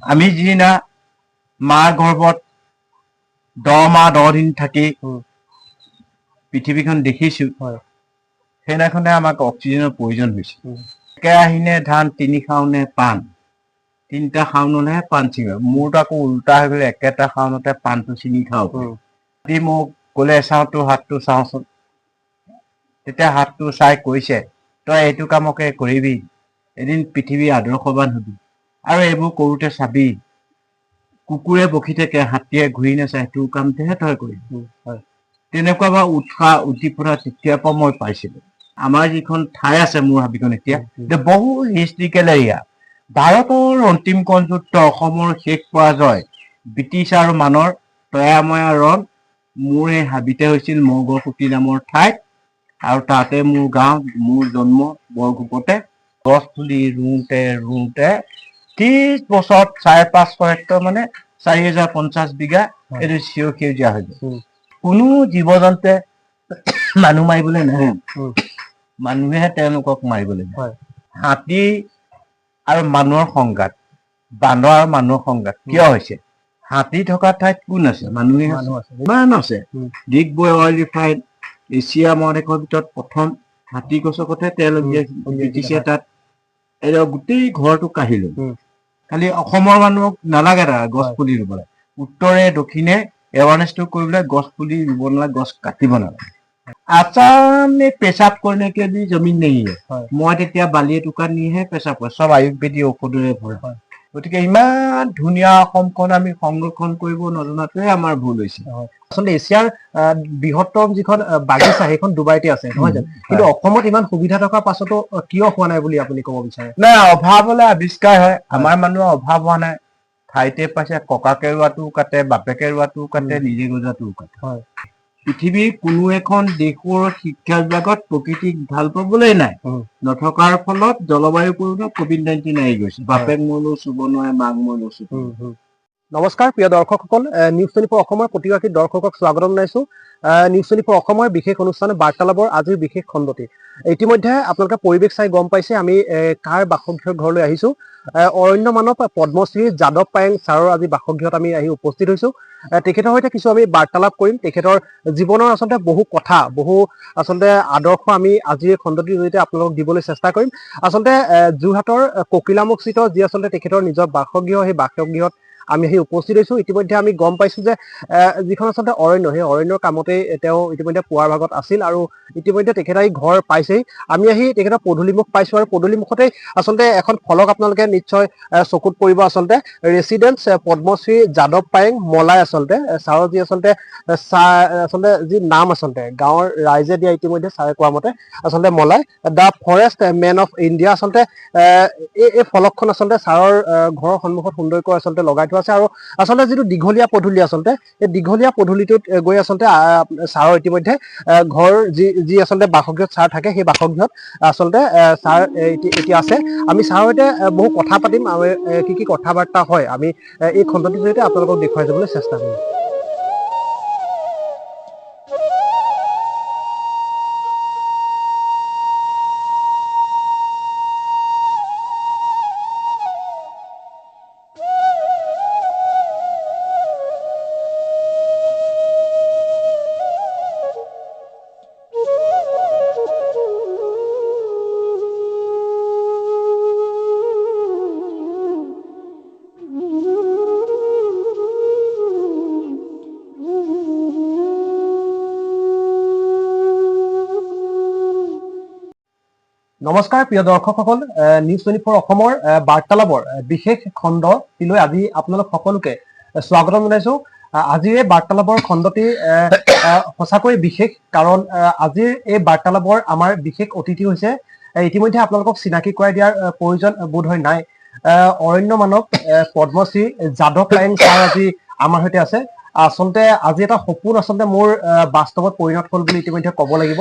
আমি যিদিনা মাৰ গৰ্ভত 10 মাহ 10 দিন থাকি পৃথিৱীখন দেখিছো, সেইদিনাখনে আমাক অক্সিজেনৰ প্ৰয়োজন হৈছে। একেৰাহিনে ধান 3 খাওনে পাণ, 3টা খাওনলেহে পাণ ছিঙে। মোৰতো আকৌ উল্টা হৈ গ'লে, একেটা খাওনতে পাণটো ছিঙি খাওঁ। যদি মোক ক'লে চাওঁ তোৰ হাতটো চাওঁচোন, তেতিয়া হাতটো চাই কৈছে তই এইটো কামকে কৰিবি, এদিন পৃথিৱী আদৰ্শৱান হবি। আৰু এইবোৰ কৰোঁতে চাবি কুকুৰে বকি থাকে, হাতীয়ে ঘূৰি নাচায়, তোৰ কামটোহে তই কৰিবি। তেনেকুৱা বা উৎসাহ উদ্দীপনা তেতিয়াৰ পৰা মই পাইছিলোঁ। আমাৰ যিখন ঠাই আছে মোৰ হাবিখন এতিয়া বহু হিষ্ট্ৰিকেল এৰিয়া। ভাৰতৰ অন্তিম কণযুদ্ধ, অসমৰ শেষ পৰাজয়, ব্ৰিটিছ আৰু মানৰ তয়াময়া ৰণ মোৰ এই হাবিতে হৈছিল, মগৰকুটি নামৰ ঠাইত। আৰু তাতে মোৰ গাঁও, মোৰ জন্ম বৰগোপতে। গছ পুলি ৰুওঁতে 30 বছৰত 550 হেক্টৰ মানে 4050 বিঘা এইটো চিঞৰ সেউজীয়া হৈ গ'ল। কোনো জীৱ জন্তুৱে মানুহ মাৰিবলৈ নাহে, মানুহেহে তেওঁলোকক মাৰিবলৈ যায়। হাতী আৰু মানুহৰ সংঘাত, বান্দৰ আৰু মানুহৰ সংঘাত কিয় হৈছে? হাতী থকা ঠাইত কোন আছে? মানুহে ইমান আছে। ডিগবৈ অইল ৰিফাইন এছিয়া মহাদেশৰ ভিতৰত প্ৰথম হাতী গছকতে তেল ব্ৰিটিছে তাত গোটেই ঘৰটো কাঢ়ি লৈ। খালি অসমৰ মানুহক নালাগে তাৰ গছ পুলি ৰুবলৈ। উত্তৰে দক্ষিণে এৱাৰনেছটো কৰিবলৈ গছ পুলি ৰুব নালাগে, গছ কাটিব নালাগে। আসাম ने पेशाब करने के लिए जमीन नहीं है। মই তেতিয়া বালি এটুকা নিহে পেচাব কৰে, চব আয়ুৰ্বেদিক ঔষধেৰে ভৰা। গতিকে ইমান ধুনীয়া অসমখন আমি সংৰক্ষণ কৰিব নজনাটোৱে আমাৰ ভুল হৈছে। আচলতে এছিয়াৰ বৃহত্তম যিখন বাগিচা সেইখন ডুবাইতে আছে, নহয় জানো? কিন্তু অসমত ইমান সুবিধা থকাৰ পাছতো কিয় হোৱা নাই বুলি আপুনি ক'ব বিচাৰে? নাই, অভাৱ হলে আৱিষ্কাৰ হয়। আমাৰ মানুহৰ অভাৱ হোৱা নাই। ঠাইতে পাইছে, ককাকে ৰোৱাটোও কাটে, বাপেকে ৰোৱাটোও কাটে, নিজে গজাটোও কাটে। পৃথিৱীৰ কোনো এখন দেশৰ শিক্ষা বিভাগত প্ৰকৃতিক ভাল পাবলৈ নাই। নথকাৰ ফলত জলবায়ু পৰিৱৰ্তন COVID-19 আহি গৈছে। বাপেক মৰিলেও চুব নোৱাৰে, মাক মৰিলেও চুব নোৱাৰে। নমস্কাৰ প্ৰিয় দৰ্শকসকল, নিউজ 24 অসমৰ প্ৰতিগৰাকী দৰ্শকক স্বাগতম জনাইছোঁ। নিউজ 24 অসমৰ বিশেষ অনুষ্ঠান বাৰ্তালাপৰ আজিৰ বিশেষ খণ্ডটি। ইতিমধ্যে আপোনালোকে পৰিৱেশ চাই গম পাইছে আমি কাৰ বাসগৃহৰ ঘৰলৈ আহিছোঁ। অৰণ্য মানৱ পদ্মশ্ৰী যাদৱ পায়েং ছাৰৰ আজি বাসগৃহত আমি আহি উপস্থিত হৈছোঁ। তেখেতৰ সৈতে কিছু আমি বাৰ্তালাপ কৰিম। তেখেতৰ জীৱনৰ আচলতে বহু কথা, বহু আচলতে আদৰ্শ আমি আজিৰ খণ্ডটিৰ জৰিয়তে আপোনালোকক দিবলৈ চেষ্টা কৰিম। আচলতে যোৰহাটৰ ককিলামুখস্থিত যি আচলতে তেখেতৰ নিজৰ বাসগৃহ, সেই বাসগৃহত আমি আহি উপস্থিত হৈছোঁ। ইতিমধ্যে আমি গম পাইছোঁ যে যিখন আচলতে অৰণ্য, সেই অৰণ্যৰ কামতেই তেওঁ ইতিমধ্যে পুৱাৰ ভাগত আছিল আৰু ইতিমধ্যে তেখেত আহি ঘৰ পাইছেই। আমি আহি তেখেতৰ পদূলিমুখ পাইছোঁ আৰু পদূলিমুখতেই আচলতে এখন ফলক আপোনালোকে নিশ্চয় চকুত পৰিব। আচলতে ৰেচিডেন্স পদ্মশ্ৰী যাদৱ পায়েং মলাই, আচলতে ছাৰৰ যি আচলতে যি নাম আচলতে গাঁৱৰ ৰাইজে দিয়া ইতিমধ্যে ছাৰে কোৱা মতে আচলতে Molai, the forest man of India. আচলতে এই ফলকখন আচলতে ছাৰৰ ঘৰৰ সন্মুখত সুন্দৰকৈ আচলতে লগাই থোৱা আছে। আৰু আচলতে যিটো দীঘলীয়া পদূলি, আচলতে এই দীঘলীয়া পদূলিটোত গৈ আচলতে ছাৰৰ ইতিমধ্যে ঘৰ যি আচলতে বাসগৃহত ছাৰ থাকে, সেই বাসগৃহত আচলতে ছাৰ এতিয়া আছে। আমি ছাৰৰ সৈতে বহু কথা পাতিম আৰু কি কথা বাৰ্তা হয় আমি এই খণ্ডটিৰ জৰিয়তে আপোনালোকক দেখুৱাই যাবলৈ চেষ্টা কৰিম। নমস্কাৰ প্ৰিয় দৰ্শকসকল, নিউজ 24 অসমৰ বাৰ্তালাপৰ বিশেষ খণ্ডটিলৈ আজি আপোনালোক সকলোকে স্বাগতম জনাইছোঁ। আজিৰ এই বাৰ্তালাপৰ খণ্ডটি সঁচাকৈ বিশেষ, কাৰণ আজিৰ এই বাৰ্তালাপৰ আমাৰ বিশেষ অতিথি হৈছে, ইতিমধ্যে আপোনালোকক চিনাকি কৰাই দিয়াৰ প্ৰয়োজন বোধ হয় নাই, অৰণ্য মানৱ পদ্মশ্ৰী যাদৱ পায়েং ছাৰ আজি আমাৰ সৈতে আছে। আচলতে আজি এটা সপোন আচলতে মোৰ বাস্তৱত পৰিণত হ'ল বুলি ইতিমধ্যে ক'ব লাগিব।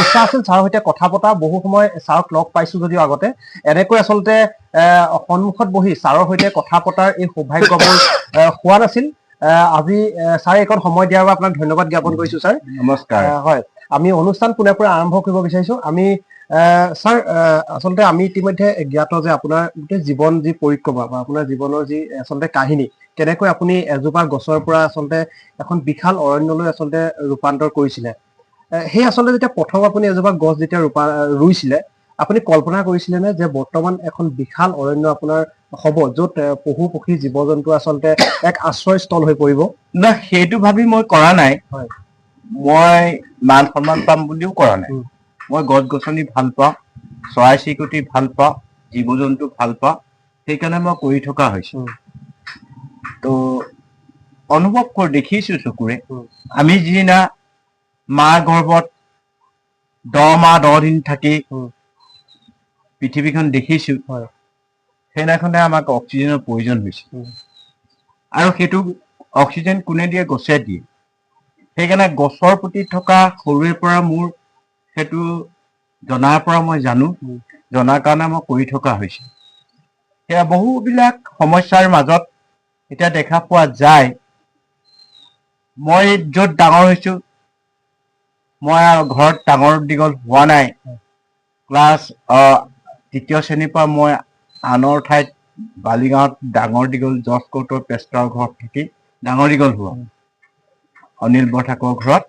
ইচ্ছা আছিল ছাৰৰ সৈতে কথা পতা, বহু সময় ছাৰক লগ পাইছোঁ যদিও আগতে এনেকৈ আচলতে সন্মুখত বহি ছাৰৰ সৈতে কথা পতাৰ এই সৌভাগ্য মোৰ হোৱা নাছিল। আজি ছাৰে এইকণ সময় দিয়াৰ বাবে আপোনাক ধন্যবাদ জ্ঞাপন কৰিছোঁ ছাৰ। নমস্কাৰ। হয়, আমি অনুষ্ঠান পুনৰ পৰা আৰম্ভ কৰিব বিচাৰিছোঁ। আমি ছাৰ আচলতে আমি ইতিমধ্যে জ্ঞাত যে আপোনাৰ গোটেই জীৱন যি পৰিক্ৰমা বা আপোনাৰ জীৱনৰ যি আচলতে কাহিনী কেনেকৈ আপুনি এজোপা গছৰ পৰা আচলতে এখন বিশাল অৰণ্যলৈ আচলতে ৰূপান্তৰ কৰিছিলে সেই আচলতে যেতিয়া প্ৰথম আপুনি এজোপা গছ যেতিয়া ৰুইছিলে আপুনি কল্পনা কৰিছিলে নে যে বৰ্তমান এখন বিশাল অৰণ্য আপোনাৰ হ'ব য'ত পশু পক্ষী জীৱ জন্তু আচলতে এক আশ্ৰয়স্থল হৈ পৰিব? না, সেইটো ভাবি মই কৰা নাই। হয়। মই মান সন্মান পাম বুলিও কৰা নাই। মই গছ গছনি ভাল পাওঁ, চৰাই চিৰিকটি ভাল পাওঁ, জীৱ জন্তু ভাল পাওঁ, সেইকাৰণে মই কৰি থকা হৈছো। তো অনুভৱ কৰি দেখিছো চকুৰে। আমি যিদিনা মাৰ গৰ্ভত 10 মাহ 10 দিন থাকি পৃথিৱীখন দেখিছো, সেইদিনাখনে আমাক অক্সিজেনৰ প্ৰয়োজন হৈছে। আৰু সেইটো অক্সিজেন কোনে দিয়ে? গছে দিয়ে। সেইকাৰণে গছৰ প্ৰতি থকা সৰুৰে পৰা মোৰ সেইটো জনাৰ পৰা মই জানো, জনাৰ কাৰণে মই কৰি থকা হৈছে। সেয়া বহুবিলাক সমস্যাৰ মাজত এতিয়া দেখা পোৱা যায়। মই য'ত ডাঙৰ হৈছো, মই ঘৰত ডাঙৰ দীঘল হোৱা নাই। ক্লাছ 3য় শ্ৰেণীৰ পৰা মই আনৰ ঠাইত বালিগাঁৱত ডাঙৰ দীঘল জৰ্জ কৌটৰ পেষ্টাৰৰ ঘৰত থাকি ডাঙৰ দীঘল হোৱা, অনিল বৰঠাকুৰৰ ঘৰত।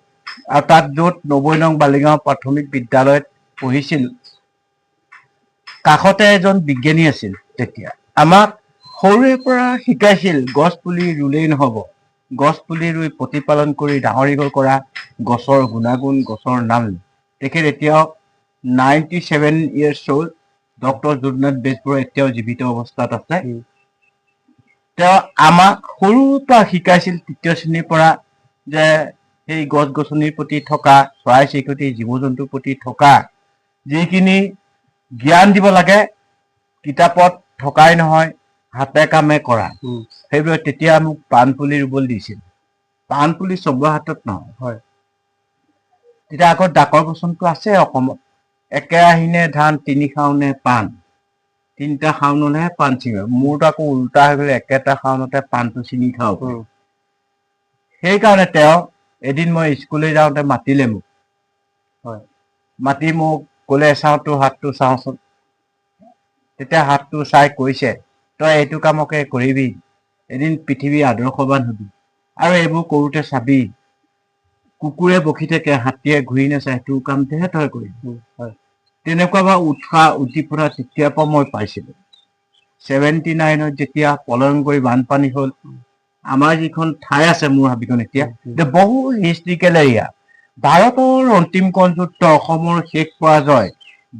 আৰু তাত য'ত 90 নং বালিগাঁও প্ৰাথমিক বিদ্যালয়ত পঢ়িছিলো, কাষতে এজন বিজ্ঞানী আছিল। তেতিয়া আমাক সৰুৰে পৰা শিকাইছিল গছ পুলি ৰুলেই নহব, গছ পুলি ৰুই প্ৰতিপালন কৰি ডাঙৰ দীঘল কৰা, গছৰ গুণাগুণ, গছৰ নাম। তেখেত এতিয়াও 97 years old, doctor Jadunath Bezbaruah এতিয়াও জীৱিত অৱস্থাত আছে। তেওঁ আমাক সৰুৰ পৰা শিকাইছিল 3য় শ্ৰেণীৰ পৰা যে সেই গছ গছনিৰ প্ৰতি থকা, চৰাই চিৰিকটি জীৱ জন্তুৰ প্ৰতি থকা যিখিনি জ্ঞান দিব লাগে, কিতাপত থকাই নহয়, হাতে কামে কৰা। সেইবোৰ তেতিয়া মোক পাণ পুলি ৰুবলৈ দিছিল। পাণ পুলি চবৰে হাতত নহয়। তেতিয়া আকৌ ডাকৰ বচনটো আছে অসমত, একে আহিনে ধান 3 খাওনে পাণ, 3টা খাওনলেহে পাণ ছিঙে। মোৰতো আকৌ উল্টা হৈ গ'লে, একেটা খাওনতে পাণটো ছিঙি খাওঁ। সেইকাৰণে তেওঁ এদিন মই স্কুললৈ যাওঁতে মাতিলে মোক। মাতি মোক ক'লে, চাওঁ তোৰ হাতটো চাওঁচোন। তেতিয়া হাতটো চাই কৈছে, তই এইটো কামকে কৰিবি, এদিন পৃথিৱী আদৰ্শবান হবি। আৰু এইবোৰ কৰোঁতে চাবি, কুকুৰে বকি থাকে, হাতীয়ে ঘূৰি নাচায়, তোৰ কামটোহে তই কৰিবি। তেনেকুৱা বা উৎসাহ উদ্দীপনা তেতিয়াৰ পৰা মই পাইছিলো। 79ত যেতিয়া প্ৰলয়ংকৰী বানপানী হ'ল, আমাৰ যিখন ঠাই আছে মোৰ হাবিখন এতিয়া বহু হিষ্ট্ৰিকেল এৰিয়া, ভাৰতৰ অন্তিম কণযুদ্ধ, অসমৰ শেষ পৰাজয়,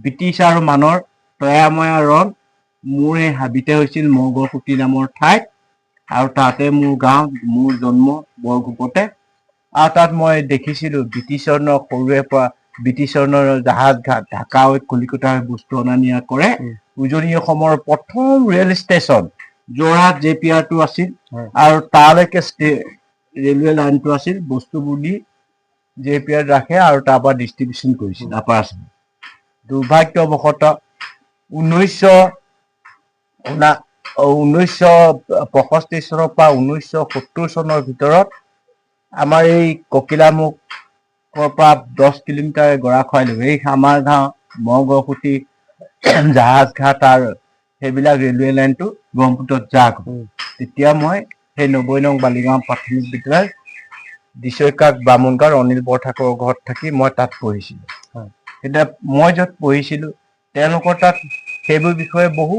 ব্ৰিটিছ আৰু মানৰ তয়াময়া ৰণ মোৰ এই হাবিতে হৈছিল, মগৰসুঁতি নামৰ ঠাইত। আৰু তাতে মোৰ গাঁও, মোৰ জন্ম বৰগোপতে। আৰু তাত মই দেখিছিলো ব্ৰিটিছৰ সৰুৰে পৰা ব্ৰিটিছৰ জাহাজ ঘাট, ঢাকা হৈ কলিকতা হৈ বস্তু অনা নিয়া কৰে। উজনি অসমৰ প্ৰথম ৰেল ষ্টেচন যোৰহাট JPR-টো আছিল। আৰু তালৈকে ৰেলৱে লাইনটো আছিল, বস্তুবোৰ দি JPR ৰাখে আৰু তাৰ পৰা ডিষ্ট্ৰিবিউচন কৰিছিল আপাৰ আছাম। দুৰ্ভাগ্যবশতঃ 1965 চনৰ পৰা 1970 চনৰ ভিতৰত আমাৰ এই ককিলামুখৰ পৰা 10 কিলোমিটাৰ গৰাখহনীয়া, এই আমাৰ গাঁও মগৰসুঁতি জাহাজ ঘাট আৰু সেইবিলাক ৰেলৱে লাইনটো ব্ৰহ্মপুত্ৰত জাগ। তেতিয়া মই সেই 90 নং বালিগাঁও প্ৰাথমিক বিদ্যালয় দিছৈকাক বামুণগাঁৱৰ অনিল বৰঠাকুৰৰ ঘৰত থাকি মই তাত পঢ়িছিলো। এতিয়া মই য'ত পঢ়িছিলো, তেওঁলোকৰ তাত সেইবোৰ বিষয়ে বহু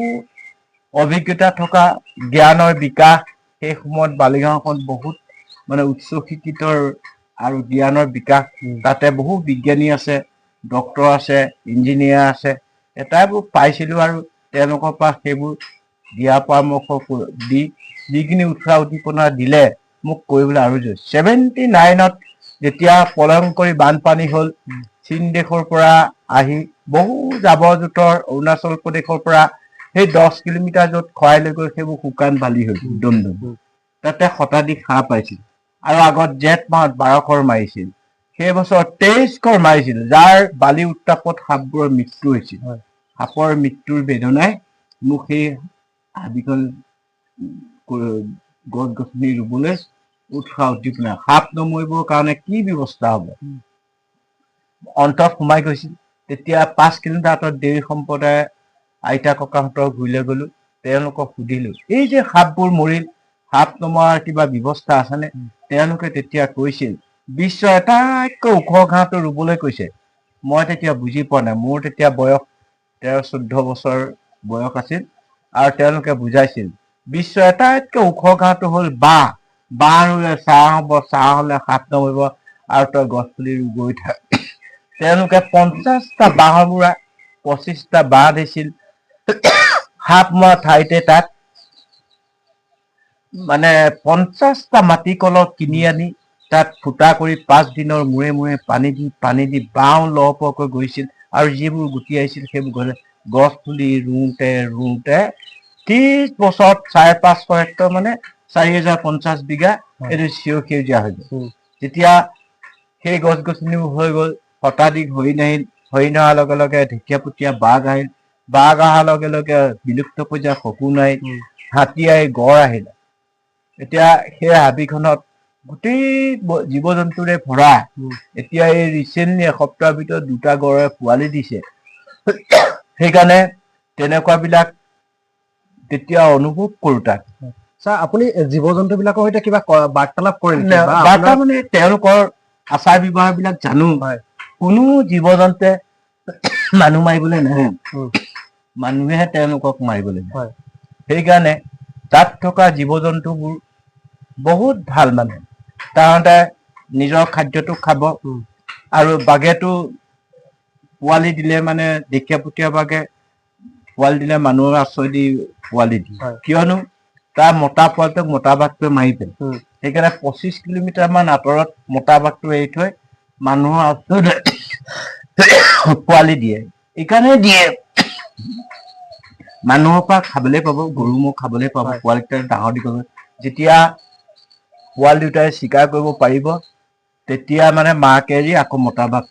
অভিজ্ঞতা থকা, জ্ঞানৰ বিকাশ। সেই সময়ত বালিগাঁওখন বহুত মানে উচ্চ শিক্ষিতৰ আৰু জ্ঞানৰ বিকাশ। তাতে বহু বিজ্ঞানী আছে, ডক্তৰ আছে, ইঞ্জিনিয়াৰ আছে। এটাইবোৰ পাইছিলো আৰু তেওঁলোকৰ পৰা সেইবোৰ দিহা পৰামৰ্শ দি যিখিনি উৎসাহ উদ্দীপনা দিলে মোক কৰিবলৈ আৰু 79ত যেতিয়া প্ৰলয়ংকৰী বানপানী হ'ল, চীন দেশৰ পৰা আহি বহু জাবৰ জোঁথৰ, অৰুণাচল প্ৰদেশৰ পৰা সেই 10 কিলোমিটাৰ য'ত খৰাই লৈ গৈ সেইবোৰ শুকান বালি হ'ল দম। তাতে শতাধিক হাঁহ পাইছিল। আৰু আগত জেঠ মাহত 12 ঘৰ মাৰিছিল। সেই বছৰ 23 ঘৰ মাৰিছিল, যাৰ বালি উত্তাপত সাপবোৰৰ মৃত্যু হৈছিল। সাপৰ মৃত্যুৰ বেদনাই মোক সেই হাবিখন গছ গছনি ৰুবলৈ উৎসাহ উদ্দীপনা, সাপ নমৰিবৰ কাৰণে কি ব্যৱস্থা হ'ব অন্তত সোমাই গৈছিল। তেতিয়া 5 কিলোমিটাৰ আঁতৰত দেউৰী সম্প্ৰদায় আইতা ককাহঁতৰ ঘূৰিলৈ গলো, তেওঁলোকক সুধিলো এই যে সাপবোৰ মৰিল, সাপ নমৰাৰ কিবা ব্যৱস্থা আছেনে? তেওঁলোকে তেতিয়া কৈছিল বিশ্বৰ আটাইতকৈ ওখ ঘাঁহটো ৰুবলৈ কৈছে। মই তেতিয়া বুজি পোৱা নাই, মোৰ তেতিয়া বয়স 13-14 বছৰ বয়স আছিল, আৰু তেওঁলোকে বুজাইছিল বিশ্বৰ আটাইতকৈ ওখ ঘাঁহটো হ'ল বাঁহ। বাঁহ ৰুলে ছাঁ হ'ব, ছাঁ হলে সাপ নমৰিব, আৰু তই গছ পুলি গৈ থাক। তেওঁলোকে 50টা বাঁহৰ মুৰা 25টা বাঁহ দিছিল। সাপ মৰা ঠাইতে তাত মানে 50টা মাটি কলহ কিনি আনি তাত ফুটা কৰি 5 দিনৰ মূৰে মূৰে পানী দি বাঁহ লহপহকৈ গৈছিল, আৰু যিবোৰ গুটি আহিছিল সেইবোৰ গছ পুলি ৰুওঁতে 30 বছৰত 550 হেক্টৰ মানে 4050 বিঘা এইটো সেউজীয়া হৈ গ'ল। যেতিয়া সেই গছ গছনিবোৰ হৈ গ'ল, শতাধিক হৰিণ আহিল, হৰিণ অহাৰ লগে লগে ঢেকীয়াপতীয়া বাঘ আহিল, বাঘ অহাৰ লগে লগে বিলুপ্ত পৰ্যায়ৰ শকুন আহিল, হাতী আহিল, গড় আহিল। এতিয়া সেই হাবিখনত গোটেই জীৱ জন্তুৰে ভৰা। এতিয়া এই ৰিচেণ্টলি এসপ্তাহৰ ভিতৰত 2টা গড়ে পোৱালি দিছে। সেইকাৰণে তেনেকুৱা বিলাক তেতিয়া অনুভৱ কৰো তাক। ছাৰ আপুনি জীৱ জন্তু বিলাকৰ সৈতে কিবা বাৰ্তালাপ কৰে নেকি? বাৰ্তা মানে তেওঁলোকৰ আচাৰ ব্যৱহাৰ বিলাক জানো। কোনো জীৱ জন্তুৱে মানুহ মাৰিবলৈ নাহে, মানুহেহে তেওঁলোকক মাৰিবলৈ যায়। সেইকাৰণে তাত থকা জীৱ জন্তুবোৰ বহুত ভাল, মানে তাহাঁতে নিজৰ খাদ্যটো খাব, আৰু বাঘেটো পোৱালি দিলে মানে ঢেকীয়াপতীয়া বাঘে পোৱালি দিলে মানুহৰ আশ্ৰয় দি পোৱালি দিয়ে, কিয়নো তাৰ মতা পোৱালিটোক মতা বাঘটোৱে মাৰি পেলায়। সেইকাৰণে 25 কিলোমিটাৰ মান আঁতৰত মতা বাঘটো এৰি থৈ মানুহৰ আশ্ৰয় পোৱালি দিয়ে। এইকাৰণে দিয়ে মানুহৰ পৰা খাবলৈ পাব, গৰু ম'হ খাবলৈ পাব, পোৱালি ডাঙৰ দীঘল। যেতিয়া পোৱালি দুটাই চিকাৰ কৰিব পাৰিব, তেতিয়া মানে মাকে এৰি আকৌ মতা বাঘ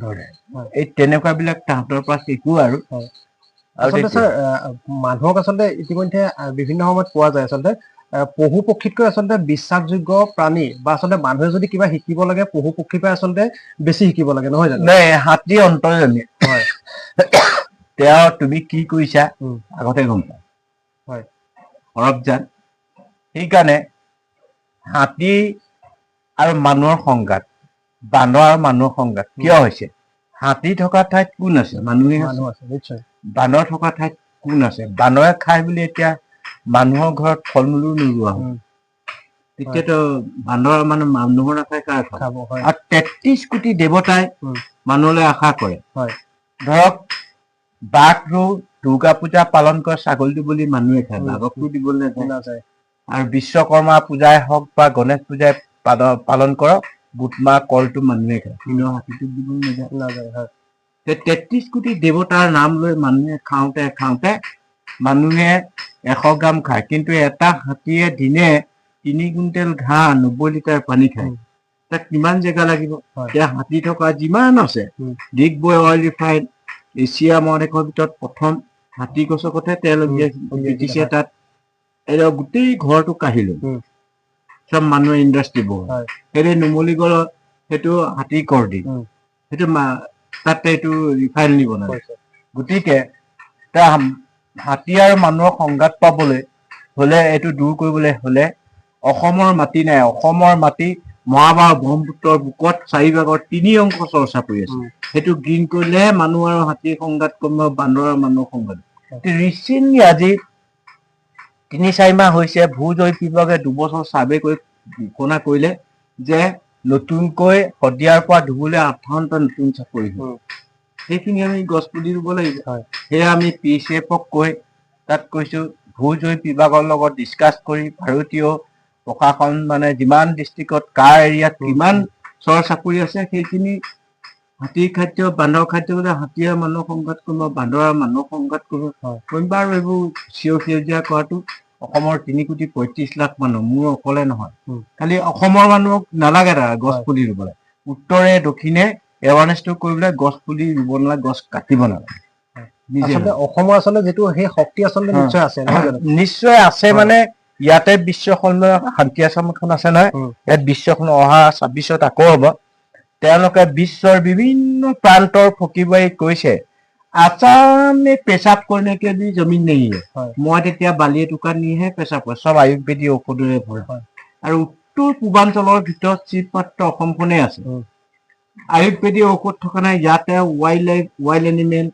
ধৰে। এই তেনেকুৱা বিলাক তাহাঁতৰ পৰা শিকো। আৰু আচলতে ছাৰ মানুহক আচলতে ইতিমধ্যে বিভিন্ন সময়ত পোৱা যায় আচলতে পশু পক্ষীতকৈ আচলতে বিশ্বাসযোগ্য প্ৰাণী, বা আচলতে মানুহে যদি কিবা শিকিব লাগে পশু পক্ষীৰ পৰা আচলতে বেছি শিকিব লাগে, নহয় জানো? হাতী অন্তৰ্যামী। তেওঁ তুমি কি কৰিছা আগতে গম পায়, সৰবজান। সেইকাৰণে হাতী আৰু মানুহৰ সংঘাত, বান্দৰ আৰু মানুহৰ সংঘাত কিয় হৈছে? হাতী থকা ঠাইত কোন আছে? মানুহে আছে। নিশ্চয়। বান্দৰ থকা ঠাইত কোন আছে? বান্দৰে খাই বুলি এতিয়া মানুহৰ ঘৰত ফল মূলো নোৰোৱা হ'ল। তেতিয়াতো বান্দৰ মানে মানুহৰ নাখায়, কাৰ খাব? আৰু 33 কোটি দেৱতাই মানুহলৈ আশা কৰে। ধৰক বাঘটো দুৰ্গা পূজা পালন কৰে, ছাগলীটো বুলি মানুহে খায়, বাঘকটো দিবলৈ নাযায়। আৰু বিশ্বকৰ্মা পূজাই হওক বা গণেশ পূজাই পালন কৰক, বুট মাহ কলটো মানুহে খায়, কিন্তু হাতীটোক দিবলৈ নাযায়। 33 কোটি দেৱতাৰ নাম লৈ মানুহে খাওঁতে খাওঁতে মানুহে 100 গ্ৰাম খায়, কিন্তু এটা হাতীয়ে দিনে 3 কুইণ্টেল ঘাঁহ 90 লিটাৰ পানী খায়। তাত কিমান জেগা লাগিব? এতিয়া হাতী থকা যিমান আছে, ডিগবৈ অইল ৰিফাইন এছিয়া মহাদেশৰ ভিতৰত প্ৰথম হাতী গছকতে তেল ব্ৰিটিছে তাত গোটেই ঘৰটো কাঢ়ি লৈ চব মানুহে ইণ্ডাষ্ট্ৰী বহায়। সেইটো নুমলীগড়ত সেইটো হাতী কৰ দি সেইটো তাতে এইটো ৰিফাইনাৰী বনালে। গতিকে হাতী আৰু মানুহৰ সংঘাত পাবলৈ হলে, এইটো দূৰ কৰিবলৈ হলে অসমৰ মাটি নাই। অসমৰ মাটি মহাভাৰত ব্ৰহ্মপুত্ৰৰ বুকত 4 ভাগৰ 3 অংশ চৰ্চা কৰি আছে। সেইটো গ্ৰীণ কৰিলেহে মানুহ আৰু হাতীৰ সংঘাত কমিব, বান্দৰ আৰু মানুহৰ সংঘাত। ৰিচেণ্টলি আজি 3-4 মাহ হৈছে ভূ জৰীপ বিভাগে 2 বছৰ চাৰ্ভে কৰি ঘোষণা কৰিলে যে নতুনকৈ শদিয়াৰ পৰা ধুবুলে 58টা নতুন চাকৰি হ'ল। সেইখিনি আমি গছ পুলি ৰুব লাগিব। সেয়া আমি PCF-ক কৈ তাত কৈছো, ভূ জৰীপ বিভাগৰ লগত ডিছকাছ কৰি ভাৰতীয় প্ৰশাসন মানে যিমান ডিষ্ট্ৰিক্টত কাৰ এৰিয়াত কিমান চৰ চাকৰি আছে, সেইখিনি হাতীৰ খাদ্য বান্দৰ খাদ্য বোলে হাতী আৰু মানুহৰ সংঘাত কৰিব, বান্দৰ আৰু মানুহৰ সংঘাত কৰিব। আৰু এইবোৰ সেউজীয়া কৰাটো অসমৰ 3,35 লাখ মানুহ, মোৰ অকলে নহয়। খালি অসমৰ মানুহক নালাগে গছ পুলি ৰুবলৈ, উত্তৰে দক্ষিণে এৱাৰনেছটো কৰিবলৈ গছ পুলি ৰুব নালাগে, গছ কাটিব নালাগে। অসমৰ আচলতে যিটো সেই শক্তি আচলতে নিশ্চয় আছে, নহয় জানো? নিশ্চয় আছে। মানে ইয়াতে বিশ্ব শান্তি আশ্ৰম এখন আছে নহয়, ইয়াত বিশ্বখন অহা 26ত আকৌ হ'ব। তেওঁলোকে বিশ্বৰ বিভিন্ন প্ৰান্তৰ ফকীবাৰীত কৈছে আসাম में पेशाब करने के लिए जमीन नहीं है মই তেতিয়া বালি এটুকা নিহে পেচাব কৰে চব আয়ুৰ্বেদিক ঔষধেৰে ভৰা আৰু উত্তৰ পূৰ্বাঞ্চলৰ ভিতৰত চিপাত্ৰ অসমখনে আছে আয়ুৰ্বেদিক ঔষধ থকা নাই ইয়াতে ৱাইল্ড এনিমেল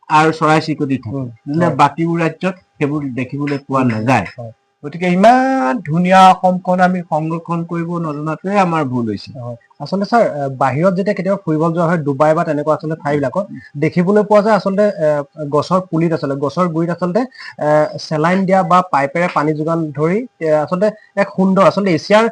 আৰু চৰাই চিৰিকটি থাকে বাকীবোৰ ৰাজ্যত সেইবোৰ দেখিবলৈ পোৱা নাযায় গতিকে ইমান ধুনীয়া অসমখন আমি সংৰক্ষণ কৰিব নজনাটোৱে আমাৰ ভুল হৈছে আচলতে স্যাৰ বাহিৰত যেতিয়া কেতিয়াবা ফুৰিব যোৱা হয় ডুবাই বা তেনেকুৱা আচলতে ঠাইবিলাকত দেখিবলৈ পোৱা যায় আচলতে গছৰ পুলিত আচলতে গছৰ গুৰিত আচলতে চেলাইন দিয়া বা পাইপেৰে পানী যোগান ধৰি আচলতে এক সুন্দৰ আচলতে এছিয়াৰ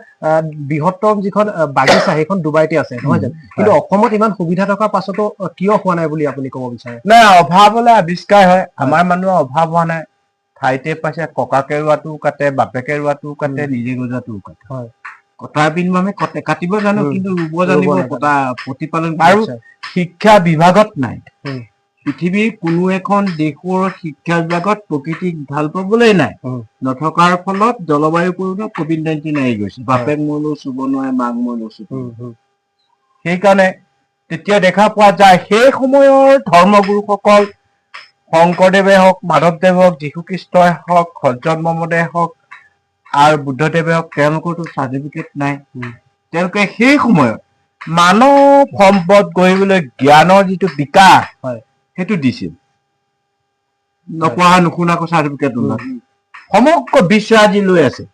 বৃহত্তম যিখন বাগিচা সেইখন ডুবাইতে আছে নহয় জানো কিন্তু অসমত ইমান সুবিধা থকাৰ পাছতো কিয় হোৱা নাই বুলি আপুনি ক'ব বিচাৰে নাই অভাৱ হলে আৱিষ্কাৰ হয় আমাৰ মানুহৰ অভাৱ হোৱা নাই ঠাইতে পাইছে ককাকে ৰোৱাটো কাটে বাপেকে ৰোৱাটো কাটে নিজে গজাটোও কাটে হয় কটাৰ বিনিময় আমি কাটিব জানো কিন্তু ৰুব জানিব কটা প্ৰতিপালন আৰু শিক্ষা বিভাগত নাই পৃথিৱীৰ কোনো এখন দেশৰ শিক্ষা বিভাগত প্ৰকৃতিক ভাল পাবলৈ নাই নথকাৰ ফলত জলবায়ু পৰিৱৰ্তন COVID-19 আহি গৈছে বাপেক মৰিলেও চুব নোৱাৰে মাক মৰিলেও চুব সেইকাৰণে তেতিয়া দেখা পোৱা যায় সেই সময়ৰ ধৰ্মগুৰুসকল শংকৰদেৱে হওক মাধৱদেৱে হওক যীশুখ্ৰীষ্টই হওক সজ্জন মহম্মদে হওক আৰু বুদ্ধদেৱে হওক তেওঁলোকৰতো চাৰ্টিফিকেট নাই তেওঁলোকে সেই সময়ত মানৱ সম্পদ গঢ়িবলৈ জ্ঞানৰ যিটো বিকাশ সেইটো দিছিল নপঢ়া নুশুনাকৈ চাৰ্টিফিকেট সমগ্ৰ বিশ্ব আজি লৈ আছে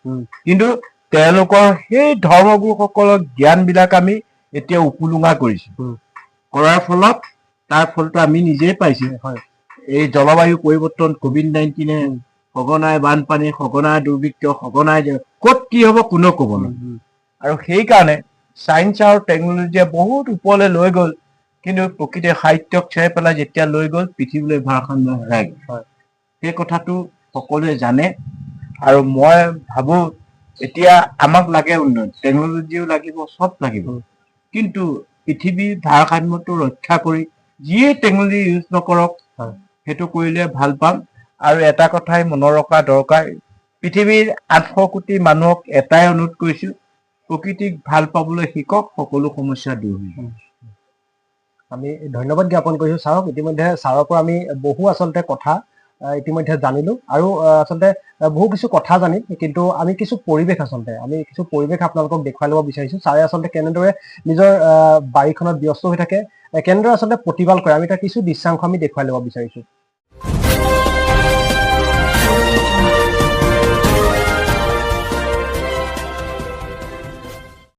কিন্তু তেওঁলোকৰ সেই ধৰ্মগুৰুসকলৰ জ্ঞানবিলাক আমি এতিয়া উপলুঙা কৰিছো কৰাৰ ফলত তাৰ ফলটো আমি নিজেই পাইছো এই জলবায়ু পৰিৱৰ্তন COVID-19 সঘনাই বানপানী সঘনাই দুৰ্ভিক্ষ সঘনাই ক'ত কি হ'ব কোনেও ক'ব নোৱাৰে আৰু সেইকাৰণে চায়েন্স আৰু টেকনলজিয়ে বহুত ওপৰলৈ লৈ গ'ল কিন্তু প্ৰকৃতিৰ সাহিত্যক চেৰাই পেলাই যেতিয়া লৈ গ'ল পৃথিৱীলৈ ভাৰসাম্য হেৰাই গ'ল সেই কথাটো সকলোৱে জানে আৰু মই ভাবো এতিয়া আমাক লাগে উন্নয়ন টেকনলজিও লাগিব চব লাগিব কিন্তু পৃথিৱীৰ ভাৰসাম্যটো ৰক্ষা কৰি যিয়ে টেকনলজি ইউজ নকৰক সেইটো কৰিলে ভাল পাম আৰু এটা কথাই মনত ৰখা দৰকাৰ পৃথিৱীৰ 800 কোটি মানুহক এটাই অনুৰোধ কৰিছো প্ৰকৃতিক ভাল পাবলৈ শিকক সকলো সমস্যা দূৰ হ'ব আমি ধন্যবাদ জ্ঞাপন কৰিছো ছাৰক ইতিমধ্যে ছাৰৰ পৰা আমি বহু আচলতে কথা ইতিমধ্যে জানিলো আৰু আচলতে বহু কিছু কথা জানি কিন্তু আমি কিছু পৰিৱেশ আপোনালোকক দেখুৱাই ল'ব বিচাৰিছো ছাৰে আচলতে কেনেদৰে নিজৰ বাৰীখনত ব্যস্ত হৈ থাকে কেনেদৰে আচলতে প্ৰতিপাল কৰে আমি তাৰ কিছু দৃশ্যাংশ আমি দেখুৱাই ল'ব বিচাৰিছো